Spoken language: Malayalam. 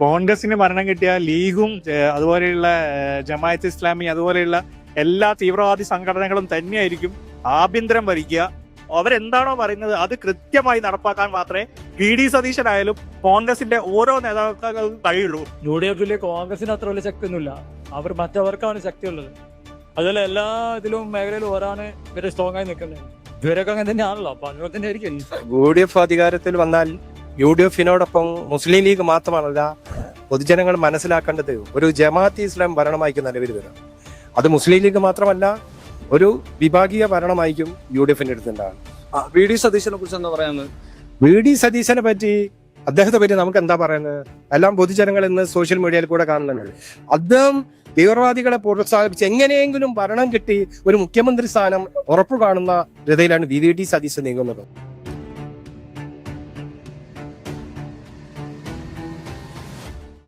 കോൺഗ്രസിന് ഭരണം കിട്ടിയ ലീഗും അതുപോലെയുള്ള ജമാഅത്ത് ഇസ്ലാമി അതുപോലെയുള്ള എല്ലാ തീവ്രവാദി സംഘടനകളും തന്നെയായിരിക്കും ആഭ്യന്തരം ഭരിക്കുക. അവരെന്താണോ പറയുന്നത് അത് കൃത്യമായി നടപ്പാക്കാൻ മാത്രമേ VD സതീശനായാലും കോൺഗ്രസിന്റെ ഓരോ നേതാക്കൾക്കും കഴിയുള്ളൂ. UDF കോൺഗ്രസിന് അത്ര വലിയ ശക്തിയൊന്നുമില്ല, അവർ മറ്റവർക്കാണ് ശക്തിയുള്ളത്. അതുപോലെ എല്ലാ ഇതിലും മേഖലയിലും ഓരാണ് ഇവര് സ്ട്രോങ് ആയി നിൽക്കുന്നത്. ഇവരൊക്കെ അങ്ങനെ തന്നെയാണല്ലോ, അപ്പൊ അതുപോലെ തന്നെ ആയിരിക്കും. UDF അധികാരത്തിൽ വന്നാൽ UDFനോടൊപ്പം മുസ്ലിം ലീഗ് മാത്രമല്ല, പൊതുജനങ്ങൾ മനസ്സിലാക്കേണ്ടത് ഒരു ജമാഅത്ത് ഇസ്ലാം ഭരണമായിരിക്കും നിലവിൽ വരാം. അത് മുസ്ലിം ലീഗ് മാത്രമല്ല, ഒരു വിഭാഗീയ ഭരണമായിരിക്കും UDFന്റെ അടുത്തുണ്ടാകും. VD സതീശനെ കുറിച്ച് എന്താ പറയാനുള്ളത്? VD സതീശനെ പറ്റി, അദ്ദേഹത്തെ പറ്റി നമുക്ക് എന്താ പറയുന്നത്? എല്ലാം പൊതുജനങ്ങൾ ഇന്ന് സോഷ്യൽ മീഡിയയിൽ കൂടെ കാണുന്നുണ്ട്. അദ്ദേഹം തീവ്രവാദികളെ പ്രോത്സാഹിപ്പിച്ച് എങ്ങനെയെങ്കിലും ഭരണം കിട്ടി ഒരു മുഖ്യമന്ത്രി സ്ഥാനം ഉറപ്പു കാണുന്ന രീതിയിലാണ് VD സതീശൻ നീങ്ങുന്നത്.